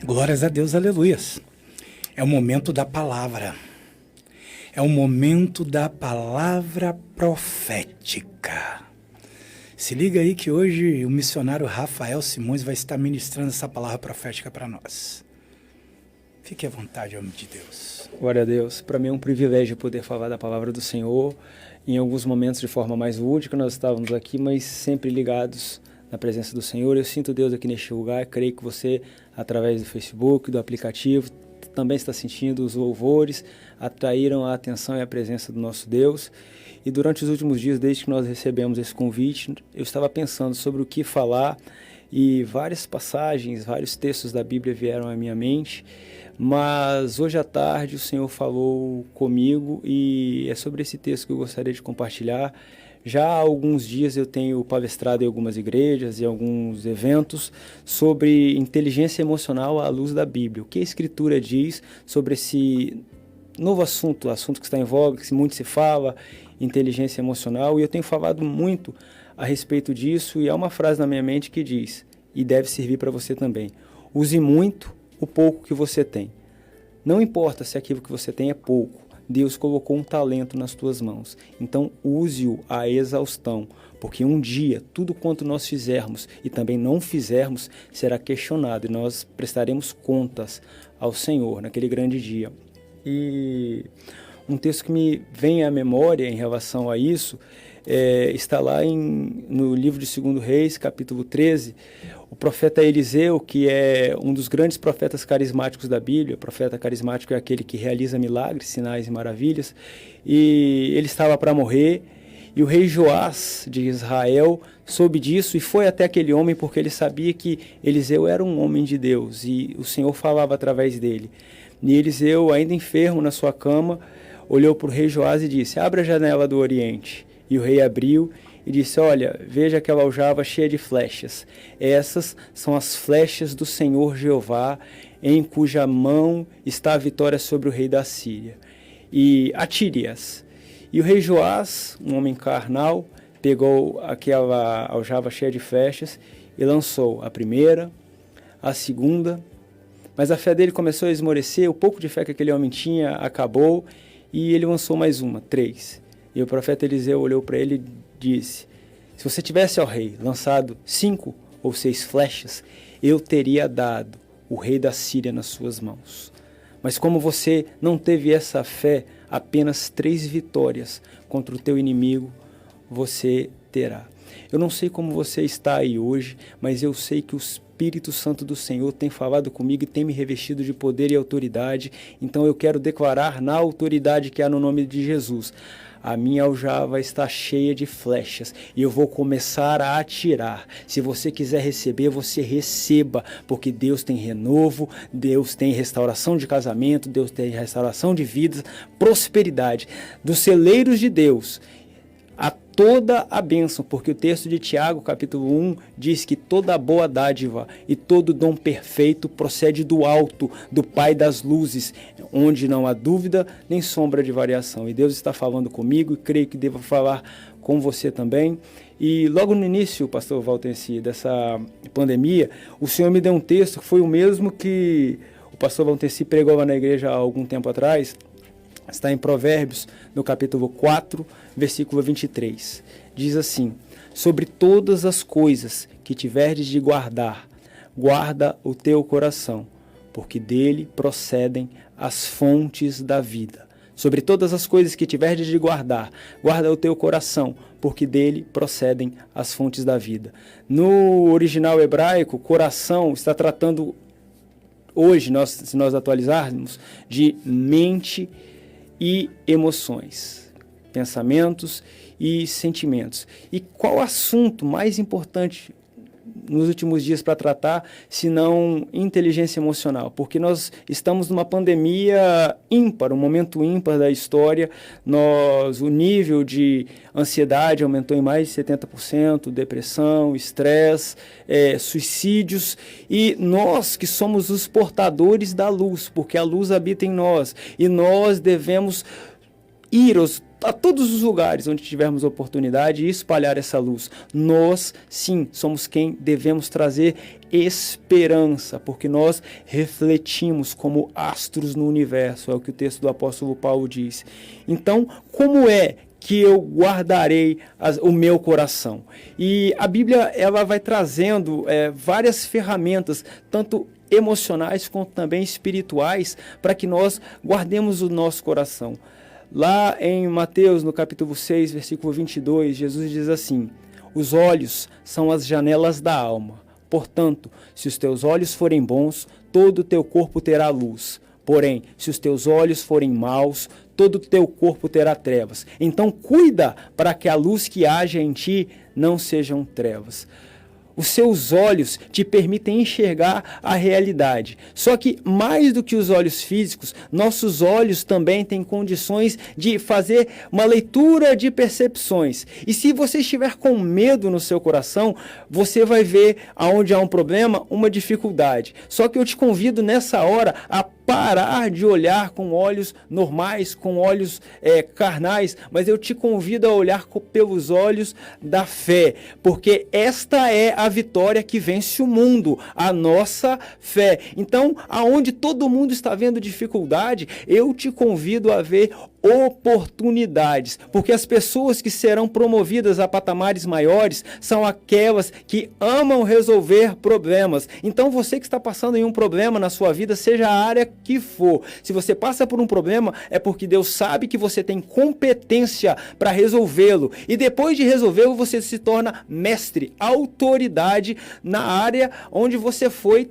Glórias a Deus, aleluias. É o momento da palavra. É o momento da palavra profética. Se liga aí que hoje o missionário Rafael Simões vai estar ministrando essa palavra profética para nós. Fique à vontade, homem de Deus. Glória a Deus. Para mim é um privilégio poder falar da palavra do Senhor, em alguns momentos de forma mais lúdica, nós estávamos aqui, mas sempre ligados na presença do Senhor. Eu sinto Deus aqui neste lugar, creio que você, através do Facebook, do aplicativo, também está sentindo os louvores, atraíram a atenção e a presença do nosso Deus. E durante os últimos dias, desde que nós recebemos esse convite, eu estava pensando sobre o que falar e várias passagens, vários textos da Bíblia vieram à minha mente, mas hoje à tarde o Senhor falou comigo e é sobre esse texto que eu gostaria de compartilhar. Já há alguns dias eu tenho palestrado em algumas igrejas e alguns eventos sobre inteligência emocional à luz da Bíblia. O que a Escritura diz sobre esse novo assunto que está em voga, que muito se fala, inteligência emocional, e eu tenho falado muito a respeito disso, e há uma frase na minha mente que diz, e deve servir para você também: use muito o pouco que você tem. Não importa se aquilo que você tem é pouco, Deus colocou um talento nas tuas mãos, então use-o à exaustão, porque um dia tudo quanto nós fizermos e também não fizermos será questionado e nós prestaremos contas ao Senhor naquele grande dia. E um texto que me vem à memória em relação a isso está lá no livro de 2 Reis, capítulo 13, o profeta Eliseu, que é um dos grandes profetas carismáticos da Bíblia. O profeta carismático é aquele que realiza milagres, sinais e maravilhas, e ele estava para morrer, e o rei Joás de Israel soube disso e foi até aquele homem porque ele sabia que Eliseu era um homem de Deus e o Senhor falava através dele. E Eliseu, ainda enfermo na sua cama, olhou para o rei Joás e disse: abra a janela do Oriente. E o rei abriu e disse: olha, veja aquela aljava cheia de flechas. Essas são as flechas do Senhor Jeová, em cuja mão está a vitória sobre o rei da Síria. E atire-as. E o rei Joás, um homem carnal, pegou aquela aljava cheia de flechas e lançou a primeira, a segunda, mas a fé dele começou a esmorecer, o pouco de fé que aquele homem tinha acabou, e ele lançou mais uma, 3. E o profeta Eliseu olhou para ele e disse: se você tivesse, ó rei, lançado 5 ou 6 flechas, eu teria dado o rei da Síria nas suas mãos. Mas como você não teve essa fé, apenas 3 vitórias contra o teu inimigo você terá. Eu não sei como você está aí hoje, mas eu sei que o Espírito Santo do Senhor tem falado comigo e tem me revestido de poder e autoridade. Então eu quero declarar na autoridade que há no nome de Jesus: a minha aljava está cheia de flechas e eu vou começar a atirar. Se você quiser receber, você receba, porque Deus tem renovo, Deus tem restauração de casamento, Deus tem restauração de vidas, prosperidade. Dos celeiros de Deus a toda a bênção, porque o texto de Tiago, capítulo 1, diz que toda boa dádiva e todo dom perfeito procede do alto, do Pai das luzes, onde não há dúvida nem sombra de variação. E Deus está falando comigo e creio que devo falar com você também. E logo no início, pastor Valtenci, dessa pandemia, o Senhor me deu um texto que foi o mesmo que o pastor Valtenci pregou lá na igreja há algum tempo atrás. Está em Provérbios, no capítulo 4, versículo 23. Diz assim: sobre todas as coisas que tiverdes de guardar, guarda o teu coração, porque dele procedem as fontes da vida. Sobre todas as coisas que tiverdes de guardar, guarda o teu coração, porque dele procedem as fontes da vida. No original hebraico, coração está tratando, hoje, se nós atualizarmos, de mente e emoções, pensamentos e sentimentos. E qual assunto mais importante nos últimos dias para tratar, se não inteligência emocional? Porque nós estamos numa pandemia ímpar, um momento ímpar da história. O nível de ansiedade aumentou em mais de 70%, depressão, estresse, suicídios, e nós que somos os portadores da luz, porque a luz habita em nós, e nós devemos ir a todos os lugares onde tivermos oportunidade e espalhar essa luz. Nós, sim, somos quem devemos trazer esperança, porque nós refletimos como astros no universo, é o que o texto do apóstolo Paulo diz. Então, como é que eu guardarei o meu coração? E a Bíblia, ela vai trazendo várias ferramentas, tanto emocionais quanto também espirituais, para que nós guardemos o nosso coração. Lá em Mateus, no capítulo 6, versículo 22, Jesus diz assim: os olhos são as janelas da alma. Portanto, se os teus olhos forem bons, todo o teu corpo terá luz. Porém, se os teus olhos forem maus, todo o teu corpo terá trevas. Então, cuida para que a luz que haja em ti não sejam trevas. Os seus olhos te permitem enxergar a realidade. Só que, mais do que os olhos físicos, nossos olhos também têm condições de fazer uma leitura de percepções. E se você estiver com medo no seu coração, você vai ver aonde há um problema, uma dificuldade. Só que eu te convido nessa hora a parar de olhar com olhos normais, com olhos carnais, mas eu te convido a olhar pelos olhos da fé, porque esta é a vitória que vence o mundo, a nossa fé. Então, aonde todo mundo está vendo dificuldade, eu te convido a ver oportunidades, porque as pessoas que serão promovidas a patamares maiores são aquelas que amam resolver problemas. Então, você que está passando em um problema na sua vida, seja a área que for, se você passa por um problema, é porque Deus sabe que você tem competência para resolvê-lo, e depois de resolvê-lo, você se torna mestre, autoridade na área onde você foi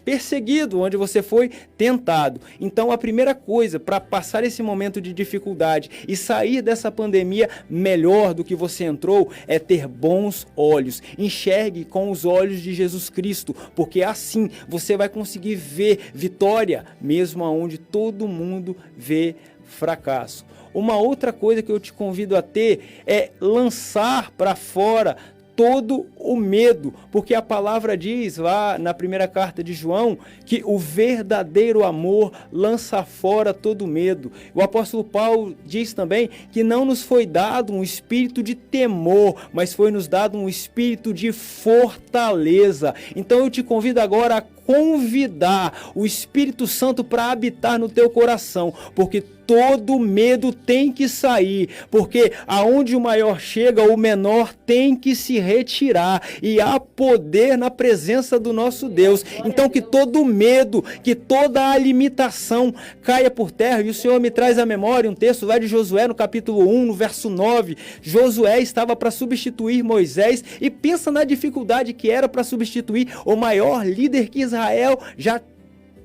perseguido, onde você foi tentado. Então, a primeira coisa para passar esse momento de dificuldade e sair dessa pandemia melhor do que você entrou é ter bons olhos. Enxergue com os olhos de Jesus Cristo, porque assim você vai conseguir ver vitória, mesmo onde todo mundo vê fracasso. Uma outra coisa que eu te convido a ter é lançar para fora todo o medo, porque a palavra diz lá na primeira carta de João que o verdadeiro amor lança fora todo medo. O apóstolo Paulo diz também que não nos foi dado um espírito de temor, mas foi nos dado um espírito de fortaleza. Então eu te convido agora a convidar o Espírito Santo para habitar no teu coração, porque todo medo tem que sair, porque aonde o maior chega, o menor tem que se retirar, e há poder na presença do nosso Deus. Então que todo medo, que toda a limitação caia por terra. E o Senhor me traz à memória um texto lá de Josué, no capítulo 1, no verso 9. Josué estava para substituir Moisés, e pensa na dificuldade que era para substituir o maior líder que Israel já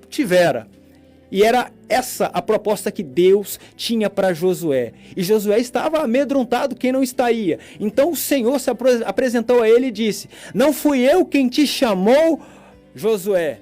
tivera. E era essa a proposta que Deus tinha para Josué. E Josué estava amedrontado, quem não estaria? Então o Senhor se apresentou a ele e disse: não fui eu quem te chamou, Josué.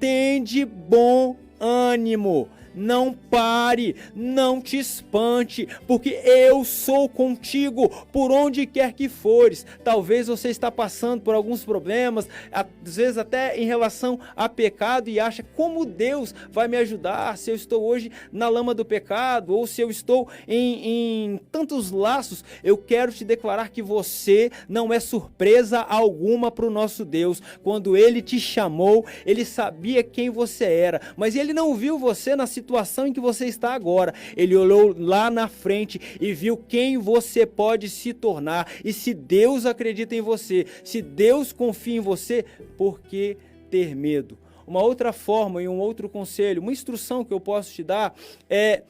Tende bom ânimo. Não pare, não te espante, porque eu sou contigo por onde quer que fores. Talvez você está passando por alguns problemas, às vezes até em relação a pecado, e acha: como Deus vai me ajudar se eu estou hoje na lama do pecado, ou se eu estou em tantos laços? Eu quero te declarar que você não é surpresa alguma para o nosso Deus. Quando Ele te chamou, Ele sabia quem você era, mas Ele não viu você na situação em que você está agora. Ele olhou lá na frente e viu quem você pode se tornar. E se Deus acredita em você, se Deus confia em você, por que ter medo? Uma outra forma e um outro conselho, uma instrução que eu posso te dar é: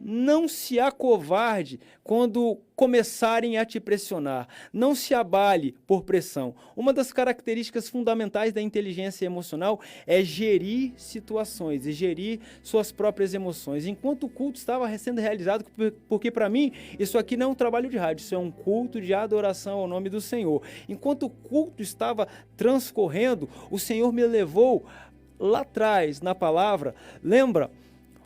não se acovarde quando começarem a te pressionar. Não se abale por pressão. Uma das características fundamentais da inteligência emocional é gerir situações e gerir suas próprias emoções. Enquanto o culto estava sendo realizado, porque para mim isso aqui não é um trabalho de rádio, isso é um culto de adoração ao nome do Senhor. Enquanto o culto estava transcorrendo, o Senhor me levou lá atrás na palavra. Lembra?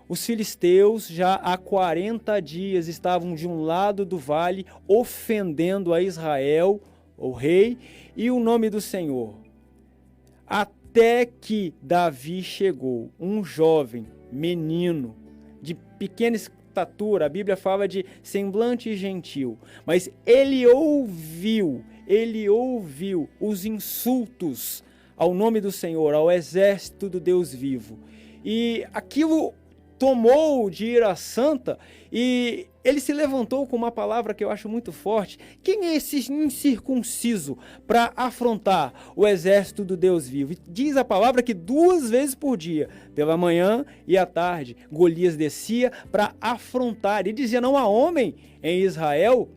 Os filisteus já há 40 dias estavam de um lado do vale ofendendo a Israel, o rei, e o nome do Senhor. Até que Davi chegou, um jovem menino de pequena estatura, a Bíblia fala de semblante gentil, mas ele ouviu os insultos ao nome do Senhor, ao exército do Deus vivo. E aquilo tomou de ira santa e ele se levantou com uma palavra que eu acho muito forte. Quem é esse incircunciso para afrontar o exército do Deus vivo? E diz a palavra que 2 vezes por dia, pela manhã e à tarde, Golias descia para afrontar. E dizia, não há homem em Israel.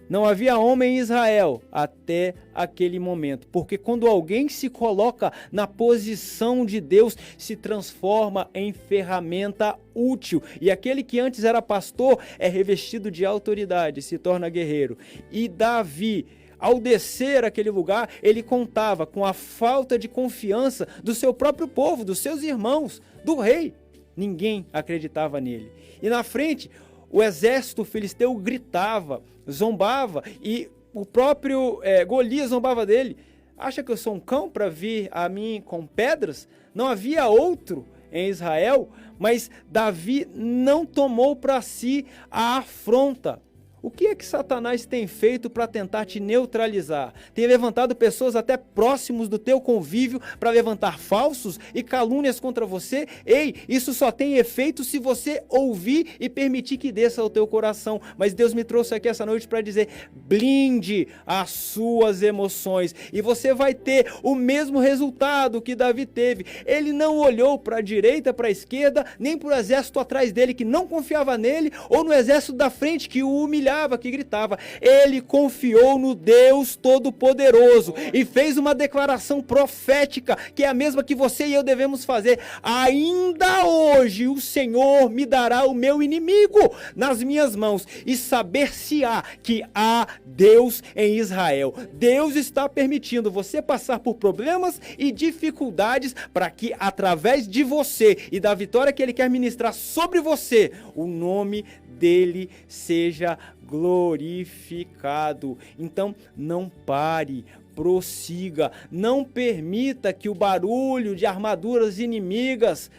Não havia homem em Israel até aquele momento, porque quando alguém se coloca na posição de Deus, se transforma em ferramenta útil, e aquele que antes era pastor é revestido de autoridade, se torna guerreiro. E Davi, ao descer aquele lugar, ele contava com a falta de confiança do seu próprio povo, dos seus irmãos, do rei. Ninguém acreditava nele. E na frente, o exército filisteu gritava, zombava, e o próprio Golias zombava dele. Acha que eu sou um cão para vir a mim com pedras? Não havia outro em Israel, mas Davi não tomou para si a afronta. O que é que Satanás tem feito para tentar te neutralizar? Tem levantado pessoas até próximos do teu convívio para levantar falsos e calúnias contra você? Ei, isso só tem efeito se você ouvir e permitir que desça ao teu coração. Mas Deus me trouxe aqui essa noite para dizer, blinde as suas emoções e você vai ter o mesmo resultado que Davi teve. Ele não olhou para a direita, para a esquerda, nem para o exército atrás dele que não confiava nele, ou no exército da frente que o humilhava, que gritava. Ele confiou no Deus Todo-Poderoso e fez uma declaração profética, que é a mesma que você e eu devemos fazer. Ainda hoje o Senhor me dará o meu inimigo nas minhas mãos, e saber-se-á que há Deus em Israel. Deus está permitindo você passar por problemas e dificuldades para que através de você e da vitória que Ele quer ministrar sobre você, o nome dele seja glorificado. Então não pare, prossiga, não permita que o barulho de armaduras inimigas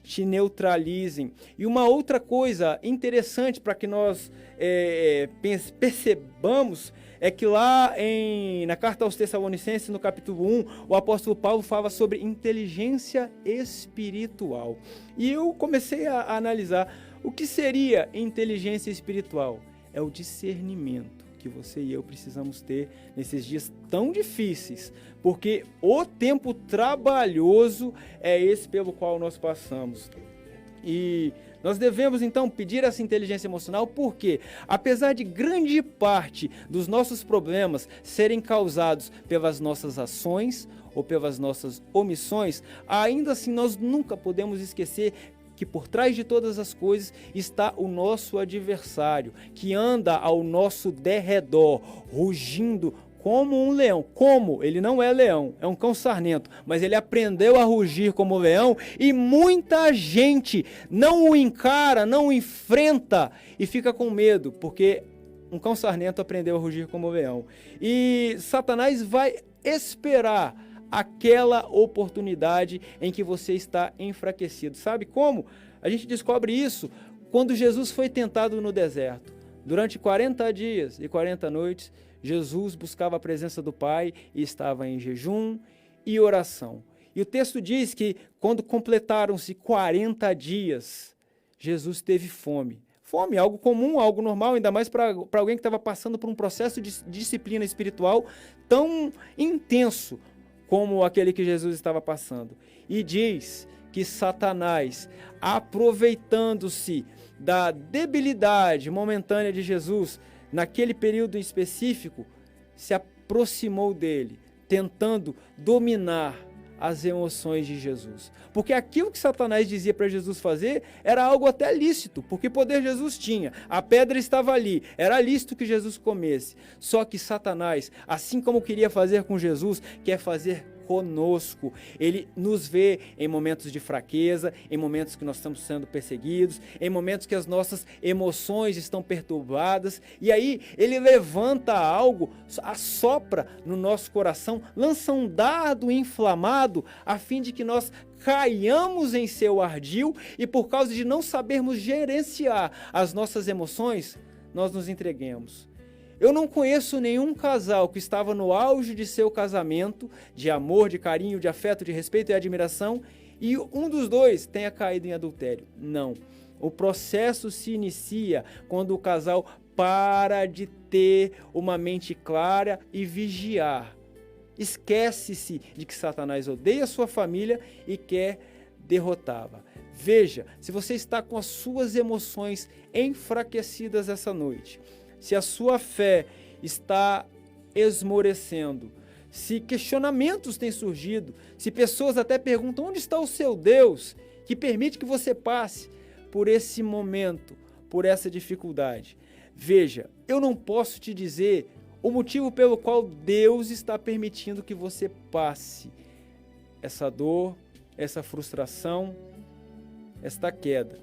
te neutralizem. E uma outra coisa interessante para que nós percebamos é que lá na carta aos Tessalonicenses, no capítulo 1, o apóstolo Paulo fala sobre inteligência espiritual. E eu comecei a analisar o que seria inteligência espiritual. É o discernimento que você e eu precisamos ter nesses dias tão difíceis, porque o tempo trabalhoso é esse pelo qual nós passamos. E nós devemos então pedir essa inteligência emocional, porque apesar de grande parte dos nossos problemas serem causados pelas nossas ações ou pelas nossas omissões, ainda assim nós nunca podemos esquecer que por trás de todas as coisas está o nosso adversário, que anda ao nosso derredor, rugindo como um leão. Como? Ele não é leão, é um cão sarnento, mas ele aprendeu a rugir como leão, e muita gente não o encara, não o enfrenta e fica com medo, porque um cão sarnento aprendeu a rugir como leão. E Satanás vai esperar aquela oportunidade em que você está enfraquecido. Sabe como? A gente descobre isso quando Jesus foi tentado no deserto. Durante 40 dias e 40 noites, Jesus buscava a presença do Pai e estava em jejum e oração. E o texto diz que quando completaram-se 40 dias, Jesus teve fome. Fome, algo comum, algo normal, ainda mais para alguém que estava passando por um processo de disciplina espiritual tão intenso como aquele que Jesus estava passando. E diz que Satanás, aproveitando-se da debilidade momentânea de Jesus, naquele período específico, se aproximou dele, tentando dominar as emoções de Jesus. Porque aquilo que Satanás dizia para Jesus fazer era algo até lícito, porque poder Jesus tinha, a pedra estava ali, era lícito que Jesus comesse. Só que Satanás, assim como queria fazer com Jesus, quer fazer conosco. Ele nos vê em momentos de fraqueza, em momentos que nós estamos sendo perseguidos, em momentos que as nossas emoções estão perturbadas. E aí ele levanta algo, assopra no nosso coração, lança um dardo inflamado a fim de que nós caiamos em seu ardil e por causa de não sabermos gerenciar as nossas emoções, nós nos entreguemos. Eu não conheço nenhum casal que estava no auge de seu casamento, de amor, de carinho, de afeto, de respeito e admiração, e um dos dois tenha caído em adultério. Não. O processo se inicia quando o casal para de ter uma mente clara e vigiar. Esquece-se de que Satanás odeia a sua família e quer derrotá-la. Veja, se você está com as suas emoções enfraquecidas essa noite, se a sua fé está esmorecendo, se questionamentos têm surgido, se pessoas até perguntam onde está o seu Deus, que permite que você passe por esse momento, por essa dificuldade. Veja, eu não posso te dizer o motivo pelo qual Deus está permitindo que você passe essa dor, essa frustração, esta queda.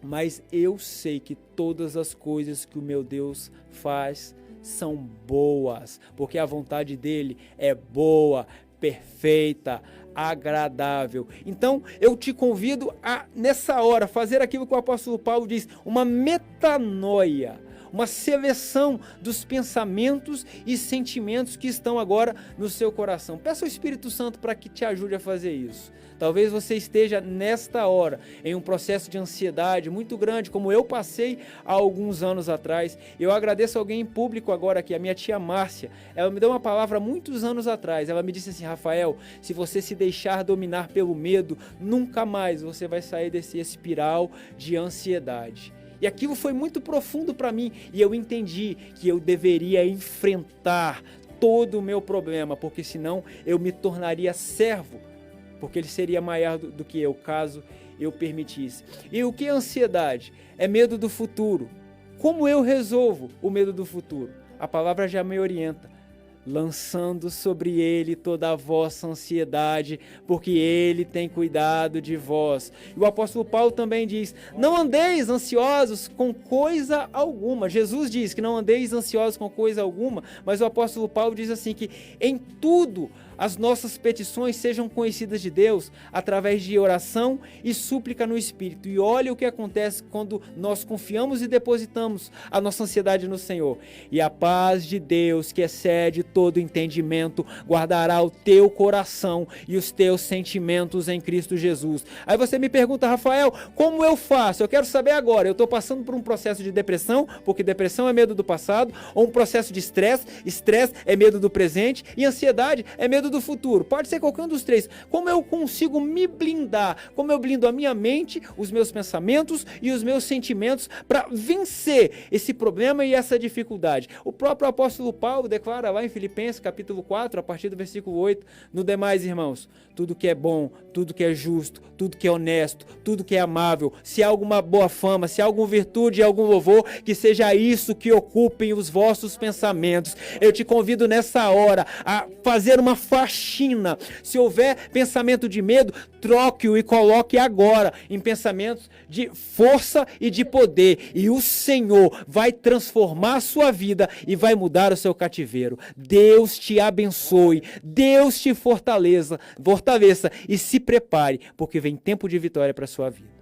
Mas eu sei que todas as coisas que o meu Deus faz são boas, porque a vontade dele é boa, perfeita, agradável. Então eu te convido a, nessa hora, fazer aquilo que o apóstolo Paulo diz, uma metanoia, uma seleção dos pensamentos e sentimentos que estão agora no seu coração. Peça ao Espírito Santo para que te ajude a fazer isso. Talvez você esteja nesta hora em um processo de ansiedade muito grande, como eu passei há alguns anos atrás. Eu agradeço alguém em público agora aqui, a minha tia Márcia. Ela me deu uma palavra há muitos anos atrás. Ela me disse assim: Rafael, se você se deixar dominar pelo medo, nunca mais você vai sair desse espiral de ansiedade. E aquilo foi muito profundo para mim e eu entendi que eu deveria enfrentar todo o meu problema, porque senão eu me tornaria servo, porque ele seria maior do que eu, caso eu permitisse. E o que é ansiedade? É medo do futuro. Como eu resolvo o medo do futuro? A palavra já me orienta. Lançando sobre ele toda a vossa ansiedade, porque ele tem cuidado de vós. E o apóstolo Paulo também diz: não andeis ansiosos com coisa alguma. Jesus diz que não andeis ansiosos com coisa alguma, mas o apóstolo Paulo diz assim que em tudo as nossas petições sejam conhecidas de Deus através de oração e súplica no Espírito. E olha o que acontece quando nós confiamos e depositamos a nossa ansiedade no Senhor. E a paz de Deus, que excede todo entendimento, guardará o teu coração e os teus sentimentos em Cristo Jesus. Aí você me pergunta: Rafael, como eu faço? Eu quero saber agora. Eu estou passando por um processo de depressão, porque depressão é medo do passado, ou um processo de estresse, estresse é medo do presente, e ansiedade é medo do futuro. Pode ser qualquer um dos três. Como eu consigo me blindar? Como eu blindo a minha mente, os meus pensamentos e os meus sentimentos para vencer esse problema e essa dificuldade? O próprio apóstolo Paulo declara lá em Filipenses capítulo 4, a partir do versículo 8, no demais, irmãos, tudo que é bom, tudo que é justo, tudo que é honesto, tudo que é amável, se há alguma boa fama, se há alguma virtude e algum louvor, que seja isso que ocupem os vossos pensamentos. Eu te convido nessa hora a fazer uma faxina. Se houver pensamento de medo, troque-o e coloque agora em pensamentos de força e de poder. E o Senhor vai transformar a sua vida e vai mudar o seu cativeiro. Deus te abençoe, Deus te fortaleça e se prepare, porque vem tempo de vitória para a sua vida.